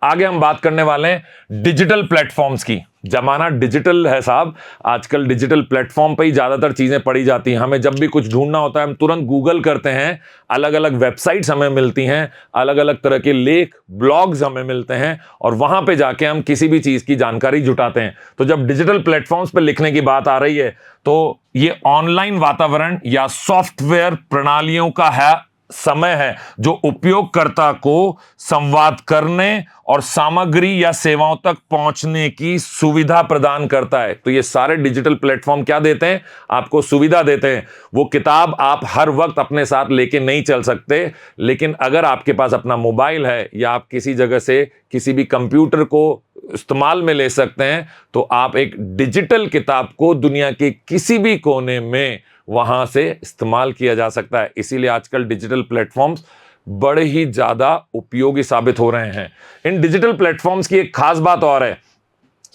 आगे हम बात करने वाले हैं डिजिटल प्लेटफॉर्म्स की। जमाना डिजिटल है साहब, आजकल डिजिटल प्लेटफॉर्म पे ही ज्यादातर चीजें पड़ी जाती हैं। हमें जब भी कुछ ढूंढना होता है हम तुरंत गूगल करते हैं, अलग अलग वेबसाइट्स हमें मिलती हैं, अलग अलग तरह के लेख ब्लॉग्स हमें मिलते हैं और वहां पे जाके हम किसी भी चीज की जानकारी जुटाते हैं। तो जब डिजिटल प्लेटफॉर्म्स पे लिखने की बात आ रही है तो ये ऑनलाइन वातावरण या सॉफ्टवेयर प्रणालियों का है समय है जो उपयोगकर्ता को संवाद करने और सामग्री या सेवाओं तक पहुंचने की सुविधा प्रदान करता है। तो ये सारे डिजिटल प्लेटफॉर्म क्या देते हैं? आपको सुविधा देते हैं। वो किताब आप हर वक्त अपने साथ लेके नहीं चल सकते, लेकिन अगर आपके पास अपना मोबाइल है या आप किसी जगह से किसी भी कंप्यूटर को इस्तेमाल में ले सकते हैं, तो आप एक डिजिटल किताब को दुनिया के किसी भी कोने में वहां से इस्तेमाल किया जा सकता है। इसीलिए आजकल डिजिटल प्लेटफॉर्म्स बड़े ही ज्यादा उपयोगी साबित हो रहे हैं। इन डिजिटल प्लेटफॉर्म्स की एक खास बात और है,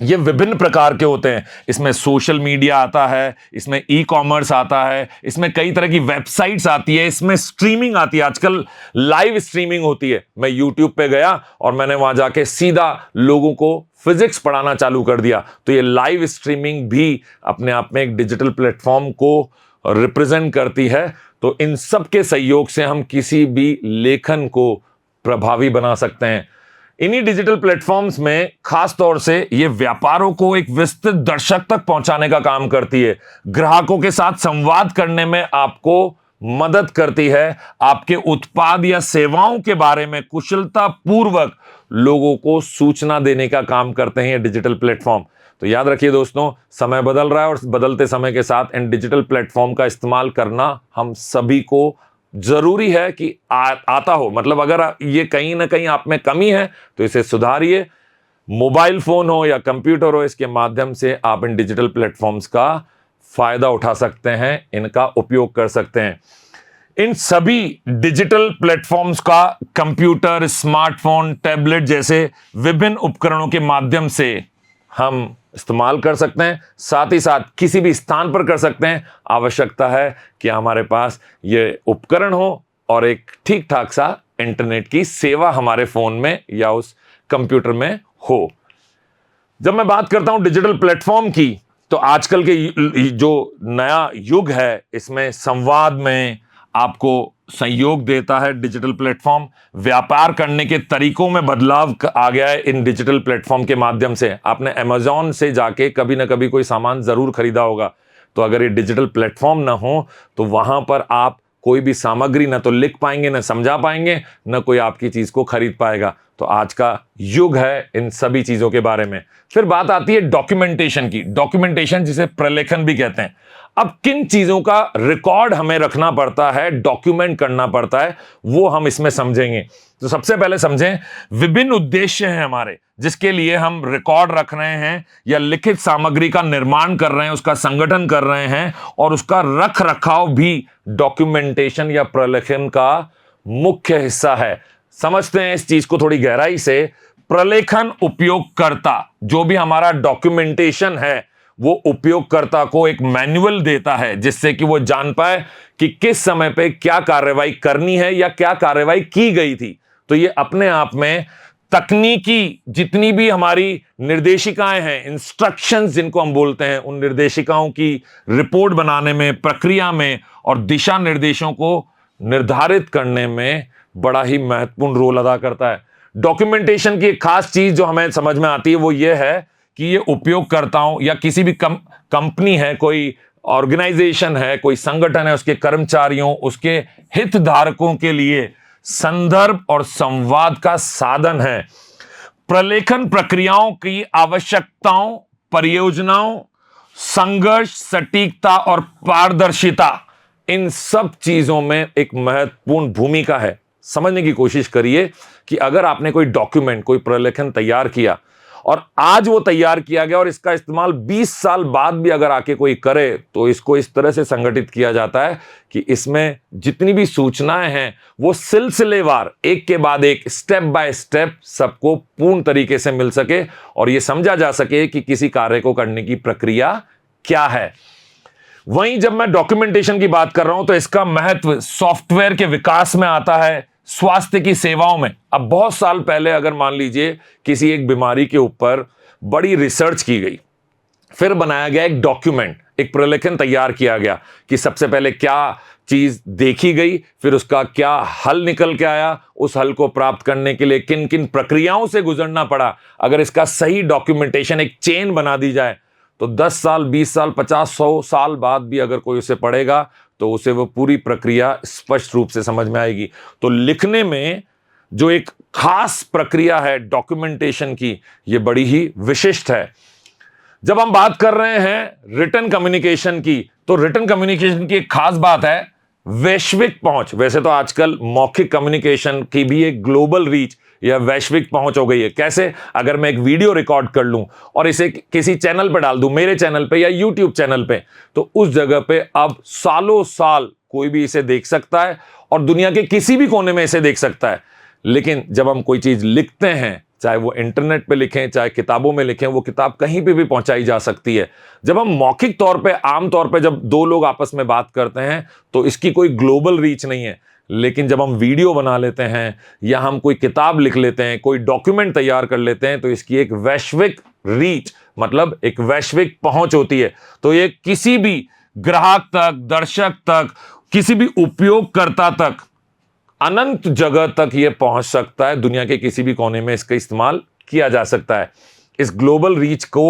ये विभिन्न प्रकार के होते हैं। इसमें सोशल मीडिया आता है, इसमें ई कॉमर्स आता है, इसमें कई तरह की वेबसाइट्स आती है, इसमें स्ट्रीमिंग आती है। आजकल लाइव स्ट्रीमिंग होती है। मैं यूट्यूब पे गया और मैंने वहां जाके सीधा लोगों को फिजिक्स पढ़ाना चालू कर दिया। तो ये लाइव स्ट्रीमिंग भी अपने आप में एक डिजिटल प्लेटफॉर्म को रिप्रेजेंट करती है। तो इन सब के सहयोग से हम किसी भी लेखन को प्रभावी बना सकते हैं। इन्हीं डिजिटल प्लेटफॉर्म्स में खास तौर से ये व्यापारों को एक विस्तृत दर्शक तक पहुंचाने का काम करती है, ग्राहकों के साथ संवाद करने में आपको मदद करती है, आपके उत्पाद या सेवाओं के बारे में कुशलता पूर्वक लोगों को सूचना देने का काम करते हैं ये डिजिटल प्लेटफॉर्म। तो याद रखिए दोस्तों, समय बदल रहा है और बदलते समय के साथ इन डिजिटल प्लेटफॉर्म का इस्तेमाल करना हम सभी को जरूरी है कि आता हो। मतलब अगर ये कहीं ना कहीं आप में कमी है तो इसे सुधारिए। मोबाइल फोन हो या कंप्यूटर हो, इसके माध्यम से आप इन डिजिटल प्लेटफॉर्म्स का फायदा उठा सकते हैं, इनका उपयोग कर सकते हैं। इन सभी डिजिटल प्लेटफॉर्म्स का कंप्यूटर, स्मार्टफोन, टैबलेट जैसे विभिन्न उपकरणों के माध्यम से हम इस्तेमाल कर सकते हैं। साथ ही साथ किसी भी स्थान पर कर सकते हैं। आवश्यकता है कि हमारे पास ये उपकरण हो और एक ठीक ठाक सा इंटरनेट की सेवा हमारे फोन में या उस कंप्यूटर में हो। जब मैं बात करता हूं डिजिटल प्लेटफॉर्म की, तो आजकल के जो नया युग है इसमें संवाद में आपको सहयोग देता है डिजिटल प्लेटफॉर्म। व्यापार करने के तरीकों में बदलाव आ गया है इन डिजिटल प्लेटफॉर्म के माध्यम से। आपने अमेज़न से जाके कभी ना कभी कोई सामान जरूर खरीदा होगा। तो अगर ये डिजिटल प्लेटफॉर्म ना हो तो वहां पर आप कोई भी सामग्री ना तो लिख पाएंगे, ना समझा पाएंगे, ना कोई आपकी चीज को खरीद पाएगा। तो आज का युग है इन सभी चीजों के बारे में। फिर बात आती है डॉक्यूमेंटेशन की। डॉक्यूमेंटेशन जिसे प्रलेखन भी कहते हैं। अब किन चीजों का रिकॉर्ड हमें रखना पड़ता है, डॉक्यूमेंट करना पड़ता है, वो हम इसमें समझेंगे। तो सबसे पहले समझें, विभिन्न उद्देश्य हैं हमारे जिसके लिए हम रिकॉर्ड रख रहे हैं या लिखित सामग्री का निर्माण कर रहे हैं, उसका संगठन कर रहे हैं और उसका रख रखाव भी डॉक्यूमेंटेशन या प्रलेखन का मुख्य हिस्सा है। समझते हैं इस चीज को थोड़ी गहराई से। प्रलेखन उपयोगकर्ता, जो भी हमारा डॉक्यूमेंटेशन है वो उपयोगकर्ता को एक मैनुअल देता है जिससे कि वो जान पाए कि किस समय पे क्या कार्यवाही करनी है या क्या कार्यवाही की गई थी। तो ये अपने आप में तकनीकी जितनी भी हमारी निर्देशिकाएं हैं, इंस्ट्रक्शंस जिनको हम बोलते हैं, उन निर्देशिकाओं की रिपोर्ट बनाने में, प्रक्रिया में और दिशा निर्देशों को निर्धारित करने में बड़ा ही महत्वपूर्ण रोल अदा करता है। डॉक्यूमेंटेशन की एक खास चीज जो हमें समझ में आती है वो ये है कि ये उपयोगकर्ताओं या किसी भी कंपनी है, कोई ऑर्गेनाइजेशन है, कोई संगठन है, उसके कर्मचारियों, उसके हितधारकों के लिए संदर्भ और संवाद का साधन है। प्रलेखन प्रक्रियाओं की आवश्यकताओं, परियोजनाओं, संघर्ष, सटीकता और पारदर्शिता, इन सब चीजों में एक महत्वपूर्ण भूमिका है। समझने की कोशिश करिए कि अगर आपने कोई डॉक्यूमेंट, कोई प्रलेखन तैयार किया और आज वो तैयार किया गया और इसका इस्तेमाल 20 साल बाद भी अगर आके कोई करे तो इसको इस तरह से संगठित किया जाता है कि इसमें जितनी भी सूचनाएं हैं वो सिलसिलेवार, एक के बाद एक, स्टेप बाय स्टेप सबको पूर्ण तरीके से मिल सके और ये समझा जा सके कि किसी कार्य को करने की प्रक्रिया क्या है। वहीं जब मैं डॉक्यूमेंटेशन की बात कर रहा हूं तो इसका महत्व सॉफ्टवेयर के विकास में आता है। स्वास्थ्य की सेवाओं में। अब बहुत साल पहले अगर मान लीजिए किसी एक बीमारी के ऊपर बड़ी रिसर्च की गई, फिर बनाया गया एक डॉक्यूमेंट, एक प्रलेखन तैयार किया गया कि सबसे पहले क्या चीज देखी गई, फिर उसका क्या हल निकल के आया, उस हल को प्राप्त करने के लिए किन किन प्रक्रियाओं से गुजरना पड़ा। अगर इसका सही डॉक्यूमेंटेशन, एक चेन बना दी जाए, तो 10 साल, 20 साल, 50, 100 साल बाद भी अगर कोई उसे पढ़ेगा तो उसे वो पूरी प्रक्रिया स्पष्ट रूप से समझ में आएगी। तो लिखने में जो एक खास प्रक्रिया है डॉक्यूमेंटेशन की, ये बड़ी ही विशिष्ट है। जब हम बात कर रहे हैं रिटन कम्युनिकेशन की, तो रिटन कम्युनिकेशन की एक खास बात है वैश्विक पहुंच। वैसे तो आजकल मौखिक कम्युनिकेशन की भी एक ग्लोबल रीच या वैश्विक पहुंच हो गई है। कैसे? अगर मैं एक वीडियो रिकॉर्ड कर लूं और इसे किसी चैनल पर डाल दूं, मेरे चैनल पे या यूट्यूब चैनल पे, तो उस जगह पे अब सालों साल कोई भी इसे देख सकता है और दुनिया के किसी भी कोने में इसे देख सकता है। लेकिन जब हम कोई चीज लिखते हैं, चाहे वो इंटरनेट पे लिखें, चाहे किताबों में लिखें, वो किताब कहीं पे भी पहुंचाई जा सकती है। जब हम मौखिक तौर पे, आम तौर पे जब दो लोग आपस में बात करते हैं तो इसकी कोई ग्लोबल रीच नहीं है। लेकिन जब हम वीडियो बना लेते हैं या हम कोई किताब लिख लेते हैं, कोई डॉक्यूमेंट तैयार कर लेते हैं, तो इसकी एक वैश्विक रीच, मतलब एक वैश्विक पहुंच होती है। तो ये किसी भी ग्राहक तक, दर्शक तक, किसी भी उपयोगकर्ता तक, अनंत जगह तक ये पहुंच सकता है। दुनिया के किसी भी कोने में इसका इस्तेमाल किया जा सकता है। इस ग्लोबल रीच को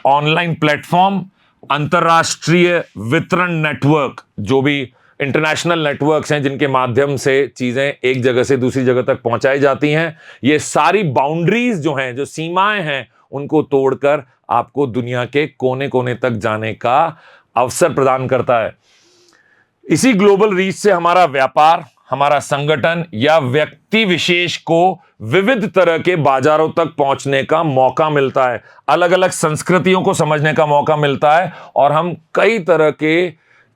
ऑनलाइन प्लेटफॉर्म, अंतरराष्ट्रीय वितरण नेटवर्क, जो भी इंटरनेशनल नेटवर्क्स हैं जिनके माध्यम से चीजें एक जगह से दूसरी जगह तक पहुंचाई जाती हैं, ये सारी बाउंड्रीज जो हैं, जो सीमाएं हैं, उनको तोड़कर आपको दुनिया के कोने कोने तक जाने का अवसर प्रदान करता है। इसी ग्लोबल रीच से हमारा व्यापार, हमारा संगठन या व्यक्ति विशेष को विविध तरह के बाजारों तक पहुंचने का मौका मिलता है, अलग अलग संस्कृतियों को समझने का मौका मिलता है, और हम कई तरह के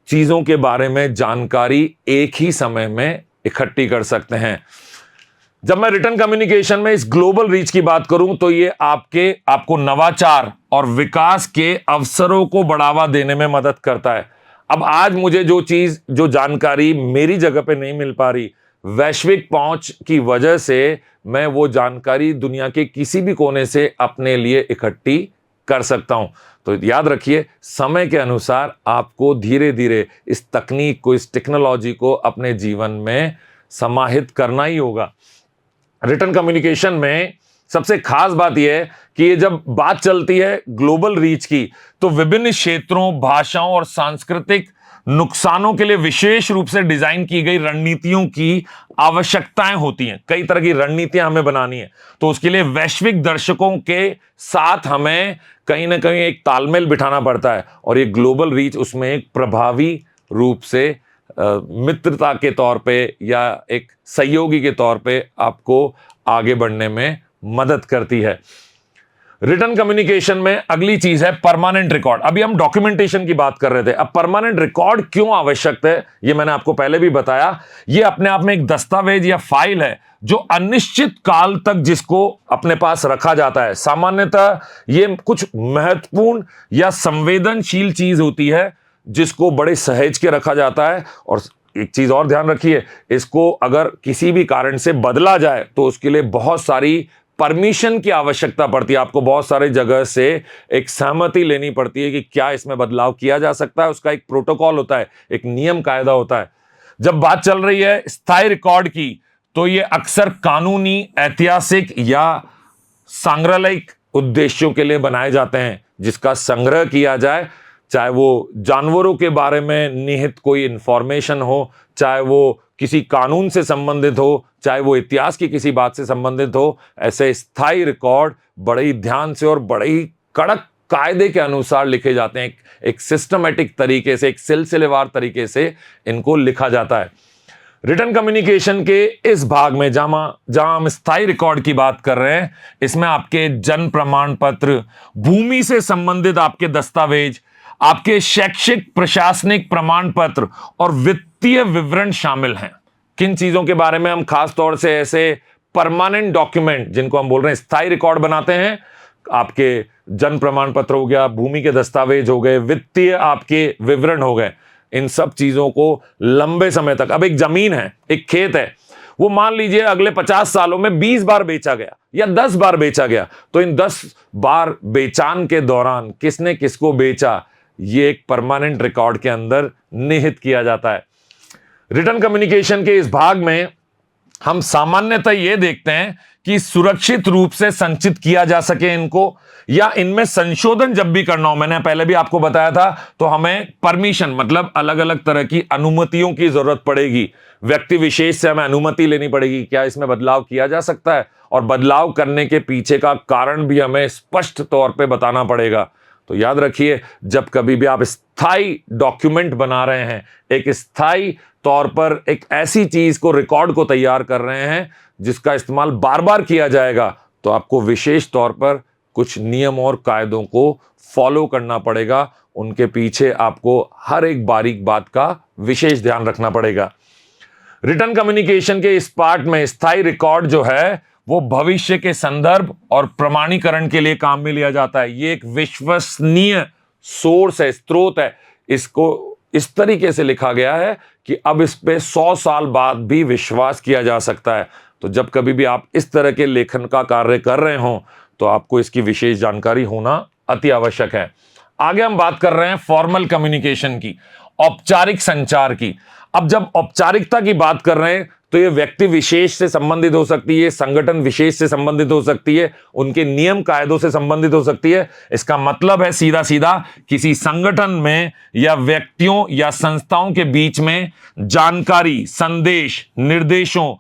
चीजों के बारे में जानकारी एक ही समय में इकट्ठी कर सकते हैं। जब मैं रिटन कम्युनिकेशन में इस ग्लोबल रीच की बात करूं, तो ये आपको नवाचार और विकास के अवसरों को बढ़ावा देने में मदद करता है। अब आज मुझे जो जानकारी मेरी जगह पे नहीं मिल पा रही, वैश्विक पहुंच की वजह से मैं वो जानकारी दुनिया के किसी भी कोने से अपने लिए इकट्ठी कर सकता हूं। तो याद रखिए, समय के अनुसार आपको धीरे धीरे इस तकनीक को, इस टेक्नोलॉजी को अपने जीवन में समाहित करना ही होगा। रिटन कम्युनिकेशन में सबसे खास बात यह है कि ये जब बात चलती है ग्लोबल रीच की, तो विभिन्न क्षेत्रों, भाषाओं और सांस्कृतिक नुकसानों के लिए विशेष रूप से डिजाइन की गई रणनीतियों की आवश्यकताएं होती हैं। कई तरह की रणनीतियां हमें बनानी है, तो उसके लिए वैश्विक दर्शकों के साथ हमें कहीं ना कहीं एक तालमेल बिठाना पड़ता है, और ये ग्लोबल रीच उसमें एक प्रभावी रूप से मित्रता के तौर पे या एक सहयोगी के तौर पे आपको आगे बढ़ने में मदद करती है। रिटन कम्युनिकेशन में अगली चीज है परमानेंट रिकॉर्ड। अभी हम डॉक्यूमेंटेशन की बात कर रहे थे, अब परमानेंट रिकॉर्ड क्यों आवश्यक है, ये मैंने आपको पहले भी बताया। ये अपने आप में एक दस्तावेज या फाइल है जो अनिश्चित काल तक जिसको अपने पास रखा जाता है। सामान्यतः ये कुछ महत्वपूर्ण या संवेदनशील चीज होती है जिसको बड़े सहेज के रखा जाता है। और एक चीज और ध्यान रखिए, इसको अगर किसी भी कारण से बदला जाए तो उसके लिए बहुत सारी परमिशन की आवश्यकता पड़ती है। आपको बहुत सारे जगह से एक सहमति लेनी पड़ती है कि क्या इसमें बदलाव किया जा सकता है। उसका एक प्रोटोकॉल होता है, एक नियम कायदा होता है। जब बात चल रही है स्थायी रिकॉर्ड की, तो ये अक्सर कानूनी, ऐतिहासिक या सांग्रहायिक उद्देश्यों के लिए बनाए जाते हैं, जिसका संग्रह किया जाए, चाहे वो जानवरों के बारे में निहित कोई इंफॉर्मेशन हो, चाहे वो किसी कानून से संबंधित हो, चाहे वो इतिहास की किसी बात से संबंधित हो। ऐसे स्थायी रिकॉर्ड बड़े ही ध्यान से और बड़े ही कड़क कायदे के अनुसार लिखे जाते हैं। एक सिस्टमैटिक तरीके से, एक सिलसिलेवार तरीके से इनको लिखा जाता है। रिटन कम्युनिकेशन के इस भाग में जहां हम स्थायी रिकॉर्ड की बात कर रहे हैं, इसमें आपके जन्म प्रमाण पत्र, भूमि से संबंधित आपके दस्तावेज, आपके शैक्षिक प्रशासनिक प्रमाण पत्र और वित्तीय विवरण शामिल हैं। किन चीजों के बारे में हम खास तौर से ऐसे परमानेंट डॉक्यूमेंट, जिनको हम बोल रहे हैं स्थायी रिकॉर्ड, बनाते हैं? आपके जन्म प्रमाण पत्र हो गया, भूमि के दस्तावेज हो गए, वित्तीय आपके विवरण हो गए। इन सब चीजों को लंबे समय तक, अब एक जमीन है, एक खेत है, वो मान लीजिए अगले 50 सालों में 20 बार बेचा गया या 10 बार बेचा गया, तो इन 10 बार बेचान के दौरान किसने किसको बेचा, ये एक परमानेंट रिकॉर्ड के अंदर निहित किया जाता है। रिटर्न कम्युनिकेशन के इस भाग में हम सामान्यतः यह देखते हैं कि सुरक्षित रूप से संचित किया जा सके इनको, या इनमें संशोधन जब भी करना हो, मैंने पहले भी आपको बताया था, तो हमें परमिशन मतलब अलग अलग तरह की अनुमतियों की जरूरत पड़ेगी। व्यक्ति विशेष से हमें अनुमति लेनी पड़ेगी, क्या इसमें बदलाव किया जा सकता है, और बदलाव करने के पीछे का कारण भी हमें स्पष्ट तौर पे बताना पड़ेगा। तो याद रखिए, जब कभी भी आप स्थायी डॉक्यूमेंट बना रहे हैं, एक स्थायी तौर पर एक ऐसी चीज को, रिकॉर्ड को तैयार कर रहे हैं जिसका इस्तेमाल बार बार किया जाएगा, तो आपको विशेष तौर पर कुछ नियम और कायदों को फॉलो करना पड़ेगा। उनके पीछे आपको हर एक बारीक बात का विशेष ध्यान रखना पड़ेगा। रिटर्न कम्युनिकेशन के इस पार्ट में स्थायी रिकॉर्ड जो है वो भविष्य के संदर्भ और प्रमाणीकरण के लिए काम में लिया जाता है। ये एक विश्वसनीय सोर्स है, स्रोत है। इसको इस तरीके से लिखा गया है कि अब इस पे 100 साल बाद भी विश्वास किया जा सकता है। तो जब कभी भी आप इस तरह के लेखन का कार्य कर रहे हो तो आपको इसकी विशेष जानकारी होना अति आवश्यक है। आगे हम बात कर रहे हैं फॉर्मल कम्युनिकेशन की, औपचारिक संचार की। अब जब औपचारिकता की बात कर रहे हैं तो ये व्यक्ति विशेष से संबंधित हो सकती है, संगठन विशेष से संबंधित हो सकती है, उनके नियम कायदों से संबंधित हो सकती है। इसका मतलब है सीधा सीधा किसी संगठन में या व्यक्तियों या संस्थाओं के बीच में जानकारी, संदेश, निर्देशों,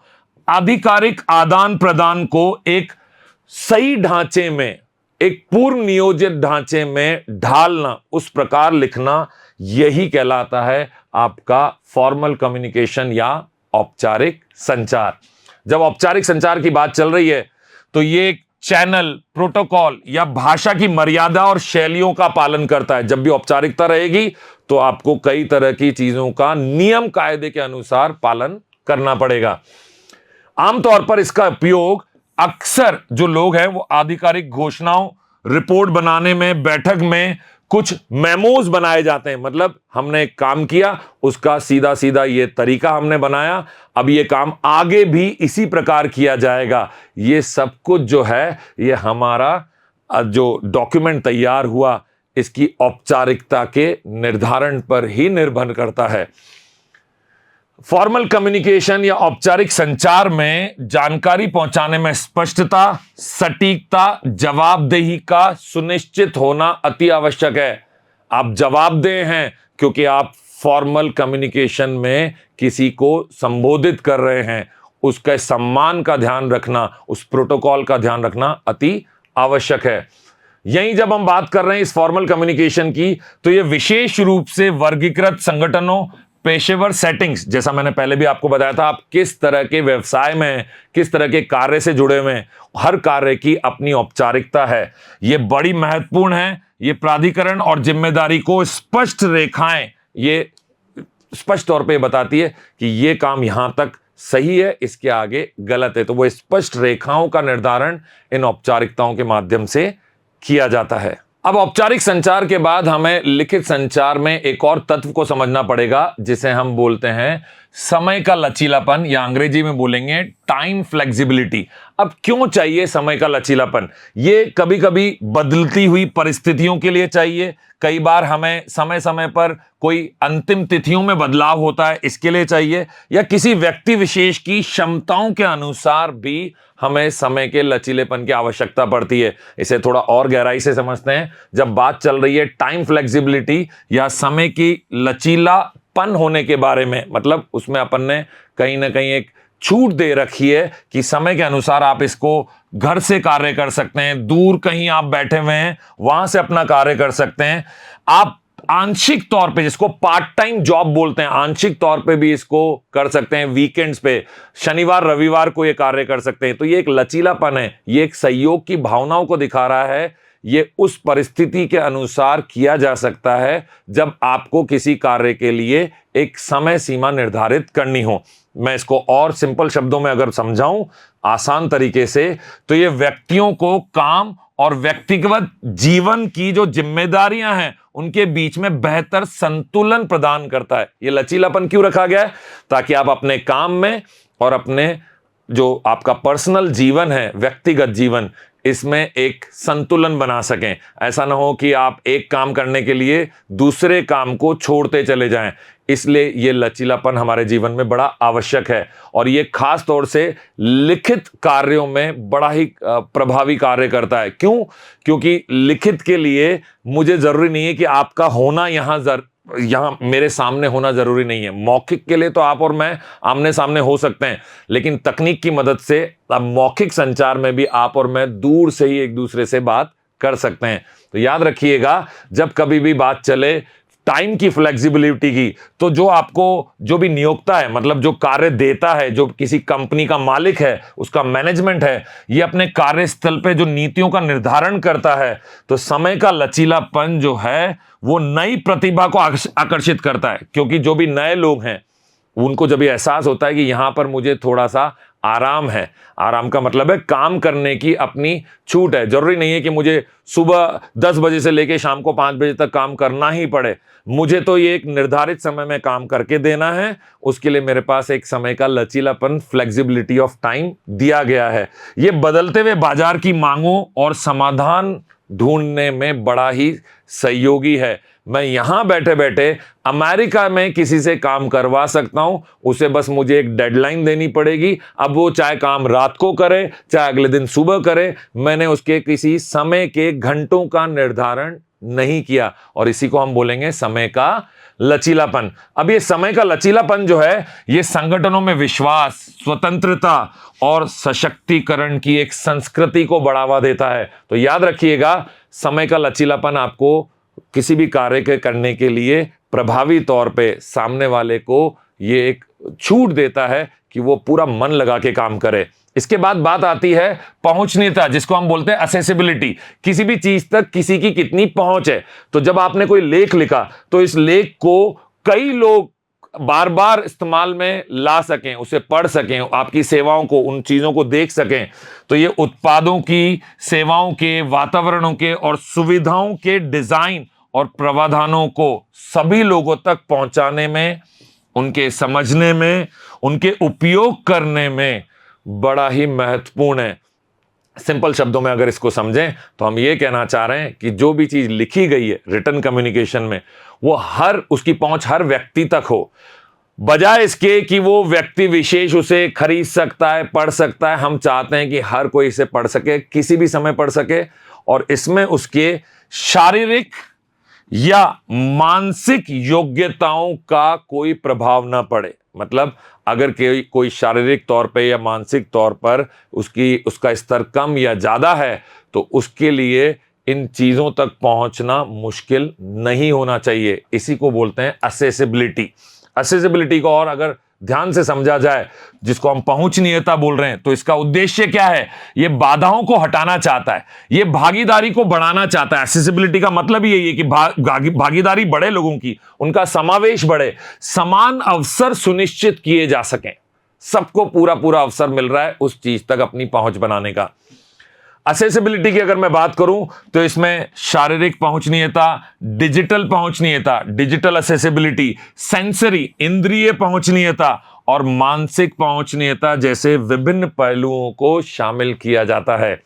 आधिकारिक आदान प्रदान को एक सही ढांचे में, एक पूर्व नियोजित ढांचे में ढालना, उस प्रकार लिखना, यही कहलाता है आपका फॉर्मल कम्युनिकेशन या औपचारिक संचार। जब औपचारिक संचार की बात चल रही है तो ये एक चैनल, प्रोटोकॉल या भाषा की मर्यादा और शैलियों का पालन करता है। जब भी औपचारिकता रहेगी तो आपको कई तरह की चीजों का नियम कायदे के अनुसार पालन करना पड़ेगा। आमतौर पर इसका उपयोग अक्सर जो लोग हैं वो आधिकारिक घोषणाओं, रिपोर्ट बनाने में, बैठक में कुछ मेमोज बनाए जाते हैं। मतलब हमने एक काम किया, उसका सीधा सीधा ये तरीका हमने बनाया, अब ये काम आगे भी इसी प्रकार किया जाएगा। ये सब कुछ जो है ये हमारा जो डॉक्यूमेंट तैयार हुआ इसकी औपचारिकता के निर्धारण पर ही निर्भर करता है। फॉर्मल कम्युनिकेशन या औपचारिक संचार में जानकारी पहुंचाने में स्पष्टता, सटीकता, जवाबदेही का सुनिश्चित होना अति आवश्यक है। आप जवाबदेह हैं क्योंकि आप फॉर्मल कम्युनिकेशन में किसी को संबोधित कर रहे हैं, उसके सम्मान का ध्यान रखना, उस प्रोटोकॉल का ध्यान रखना अति आवश्यक है। यहीं जब हम बात कर रहे हैं इस फॉर्मल कम्युनिकेशन की, तो यह विशेष रूप से वर्गीकृत संगठनों, पेशेवर सेटिंग्स, जैसा मैंने पहले भी आपको बताया था, आप किस तरह के व्यवसाय में, किस तरह के कार्य से जुड़े हुए हैं, हर कार्य की अपनी औपचारिकता है। ये बड़ी महत्वपूर्ण है। ये प्राधिकरण और जिम्मेदारी को स्पष्ट रेखाएं, ये स्पष्ट तौर पे बताती है कि ये काम यहां तक सही है, इसके आगे गलत है। तो वो स्पष्ट रेखाओं का निर्धारण इन औपचारिकताओं के माध्यम से किया जाता है। अब औपचारिक संचार के बाद हमें लिखित संचार में एक और तत्व को समझना पड़ेगा जिसे हम बोलते हैं समय का लचीलापन, या अंग्रेजी में बोलेंगे टाइम फ्लेक्सिबिलिटी। अब क्यों चाहिए समय का लचीलापन? ये कभी कभी बदलती हुई परिस्थितियों के लिए चाहिए, कई बार हमें समय समय पर कोई अंतिम तिथियों में बदलाव होता है, इसके लिए चाहिए, या किसी व्यक्ति विशेष की क्षमताओं के अनुसार भी हमें समय के लचीलेपन की आवश्यकता पड़ती है। इसे थोड़ा और गहराई से समझते हैं। जब बात चल रही है टाइम फ्लेक्सिबिलिटी या समय की लचीलापन होने के बारे में, मतलब उसमें अपन ने कहीं ना कहीं एक छूट दे रखी है कि समय के अनुसार आप इसको घर से कार्य कर सकते हैं, दूर कहीं आप बैठे हुए हैं वहां से अपना कार्य कर सकते हैं। आप आंशिक तौर पे, जिसको पार्ट टाइम जॉब बोलते हैं, आंशिक तौर पे भी इसको कर सकते हैं। वीकेंड्स पे, शनिवार रविवार को ये कार्य कर सकते हैं। तो ये एक लचीलापन है, ये एक सहयोग की भावनाओं को दिखा रहा है। ये उस परिस्थिति के अनुसार किया जा सकता है जब आपको किसी कार्य के लिए एक समय सीमा निर्धारित करनी हो। मैं इसको और सिंपल शब्दों में अगर समझाऊं, आसान तरीके से, तो ये व्यक्तियों को काम और व्यक्तिगत जीवन की जो जिम्मेदारियां हैं उनके बीच में बेहतर संतुलन प्रदान करता है। ये लचीलापन क्यों रखा गया है? ताकि आप अपने काम में और अपने जो आपका पर्सनल जीवन है, व्यक्तिगत जीवन, इसमें एक संतुलन बना सकें। ऐसा ना हो कि आप एक काम करने के लिए दूसरे काम को छोड़ते चले जाएं। इसलिए ये लचीलापन हमारे जीवन में बड़ा आवश्यक है और ये खास तौर से लिखित कार्यों में बड़ा ही प्रभावी कार्य करता है। क्यों? क्योंकि लिखित के लिए मुझे जरूरी नहीं है कि आपका होना यहां मेरे सामने होना जरूरी नहीं है। मौखिक के लिए तो आप और मैं आमने सामने हो सकते हैं, लेकिन तकनीक की मदद से अब मौखिक संचार में भी आप और मैं दूर से ही एक दूसरे से बात कर सकते हैं। तो याद रखिएगा, जब कभी भी बात चले टाइम की फ्लेक्सिबिलिटी की, तो जो भी नियोक्ता है, मतलब जो कार्य देता है, जो किसी कंपनी का मालिक है, उसका मैनेजमेंट है, ये अपने कार्यस्थल पे जो नीतियों का निर्धारण करता है, तो समय का लचीलापन जो है वो नई प्रतिभा को आकर्षित करता है। क्योंकि जो भी नए लोग हैं उनको जब ये एहसास होता है कि यहां पर मुझे थोड़ा सा आराम है, आराम का मतलब है काम करने की अपनी छूट है। जरूरी नहीं है कि मुझे सुबह 10 बजे से लेकर शाम को 5 बजे तक काम करना ही पड़े। मुझे तो ये एक निर्धारित समय में काम करके देना है, उसके लिए मेरे पास एक समय का लचीलापन, फ्लेक्सिबिलिटी ऑफ टाइम दिया गया है। ये बदलते हुए बाजार की मांगों और समाधान ढूंढने में बड़ा ही सहयोगी है। मैं यहां बैठे बैठे अमेरिका में किसी से काम करवा सकता हूं, उसे बस मुझे एक डेडलाइन देनी पड़ेगी। अब वो चाहे काम रात को करे, चाहे अगले दिन सुबह करे, मैंने उसके किसी समय के घंटों का निर्धारण नहीं किया, और इसी को हम बोलेंगे समय का लचीलापन। अब ये समय का लचीलापन जो है, ये संगठनों में विश्वास, स्वतंत्रता और सशक्तिकरण की एक संस्कृति को बढ़ावा देता है। तो याद रखिएगा, समय का लचीलापन आपको किसी भी कार्य के करने के लिए प्रभावी तौर पे सामने वाले को ये एक छूट देता है कि वो पूरा मन लगा के काम करे। इसके बाद बात आती है पहुंचनीयता, जिसको हम बोलते हैं असेसिबिलिटी। किसी भी चीज तक किसी की कितनी पहुंच है। तो जब आपने कोई लेख लिखा, तो इस लेख को कई लोग बार बार इस्तेमाल में ला सकें, उसे पढ़ सकें, आपकी सेवाओं को, उन चीजों को देख सकें। तो ये उत्पादों की, सेवाओं के, वातावरणों के और सुविधाओं के डिजाइन और प्रावधानों को सभी लोगों तक पहुंचाने में, उनके समझने में, उनके उपयोग करने में बड़ा ही महत्वपूर्ण है। सिंपल शब्दों में अगर इसको समझें तो हम ये कहना चाह रहे हैं कि जो भी चीज लिखी गई है रिटन कम्युनिकेशन में, वो उसकी पहुंच हर व्यक्ति तक हो, बजाय इसके कि वो व्यक्ति विशेष उसे खरीद सकता है, पढ़ सकता है। हम चाहते हैं कि हर कोई इसे पढ़ सके, किसी भी समय पढ़ सके, और इसमें उसके शारीरिक या मानसिक योग्यताओं का कोई प्रभाव ना पड़े। मतलब अगर कोई शारीरिक तौर पे या मानसिक तौर पर उसका स्तर कम या ज्यादा है, तो उसके लिए इन चीजों तक पहुंचना मुश्किल नहीं होना चाहिए। इसी को बोलते हैं असेसिबिलिटी। असेसिबिलिटी को और अगर ध्यान से समझा जाए, जिसको हम पहुंचनीयता बोल रहे हैं, तो इसका उद्देश्य क्या है? ये बाधाओं को हटाना चाहता है, ये भागीदारी को बढ़ाना चाहता है। एक्सेसिबिलिटी का मतलब यही है कि भागीदारी बढ़े, लोगों की, उनका समावेश बढ़े, समान अवसर सुनिश्चित किए जा सकें, सबको पूरा पूरा अवसर मिल रहा है उस चीज तक अपनी पहुंच बनाने का। असेसिबिलिटी की अगर मैं बात करूं तो इसमें शारीरिक पहुंचनीयता, डिजिटल पहुंचनीयता, डिजिटल असेसिबिलिटी, सेंसरी इंद्रिय पहुंचनीयता और मानसिक पहुंचनीयता जैसे विभिन्न पहलुओं को शामिल किया जाता है।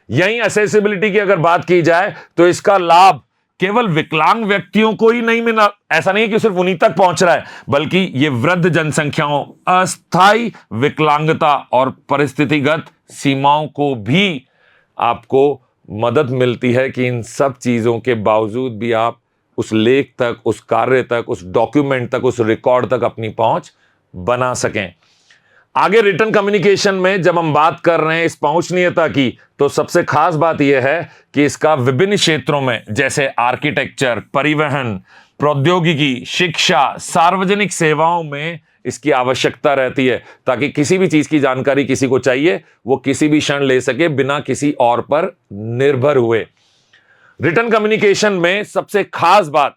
यही असेसिबिलिटी की अगर बात की जाए तो इसका लाभ केवल विकलांग व्यक्तियों को ही नहीं मिला। ऐसा नहीं कि सिर्फ उन्हीं तक पहुंच रहा है, बल्कि ये वृद्ध जनसंख्याओं, अस्थायी विकलांगता और परिस्थितिगत सीमाओं को भी आपको मदद मिलती है कि इन सब चीजों के बावजूद भी आप उस लेख तक, उस कार्य तक, उस डॉक्यूमेंट तक, उस रिकॉर्ड तक अपनी पहुंच बना सकें। आगे रिटन कम्युनिकेशन में जब हम बात कर रहे हैं इस पहुंचनीयता की, तो सबसे खास बात यह है कि इसका विभिन्न क्षेत्रों में, जैसे आर्किटेक्चर, परिवहन, प्रौद्योगिकी, शिक्षा, सार्वजनिक सेवाओं में इसकी आवश्यकता रहती है, ताकि किसी भी चीज की जानकारी किसी को चाहिए, वो किसी भी क्षण ले सके बिना किसी और पर निर्भर हुए। रिटन कम्युनिकेशन में सबसे खास बात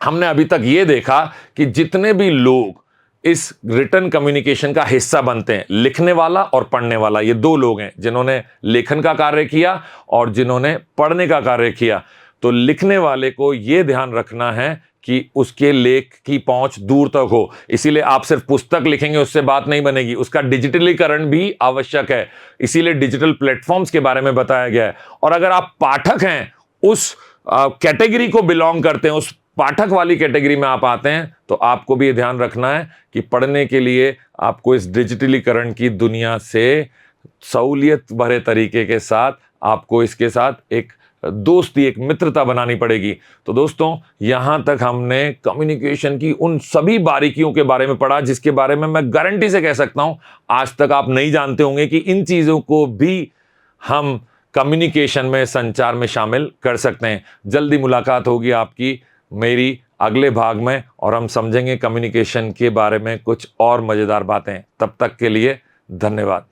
हमने अभी तक यह देखा कि जितने भी लोग इस रिटन कम्युनिकेशन का हिस्सा बनते हैं, लिखने वाला और पढ़ने वाला, ये दो लोग हैं जिन्होंने लेखन का कार्य किया और जिन्होंने पढ़ने का कार्य किया। तो तो लिखने वाले को यह ध्यान रखना है कि उसके लेख की पहुंच दूर तक हो। इसीलिए आप सिर्फ पुस्तक लिखेंगे उससे बात नहीं बनेगी, उसका डिजिटलीकरण भी आवश्यक है। इसीलिए डिजिटल प्लेटफॉर्म्स के बारे में बताया गया है। और अगर आप पाठक हैं, उस कैटेगरी को बिलोंग करते हैं, उस पाठक वाली कैटेगरी में आप आते हैं, तो आपको भी ये ध्यान रखना है कि पढ़ने के लिए आपको इस डिजिटलीकरण की दुनिया से सहूलियत भरे तरीके के साथ आपको इसके साथ एक दोस्ती, एक मित्रता बनानी पड़ेगी। तो दोस्तों, यहां तक हमने कम्युनिकेशन की उन सभी बारीकियों के बारे में पढ़ा जिसके बारे में मैं गारंटी से कह सकता हूं आज तक आप नहीं जानते होंगे कि इन चीजों को भी हम कम्युनिकेशन में, संचार में शामिल कर सकते हैं। जल्दी मुलाकात होगी आपकी मेरी अगले भाग में और हम समझेंगे कम्युनिकेशन के बारे में कुछ और मजेदार बातें। तब तक के लिए धन्यवाद।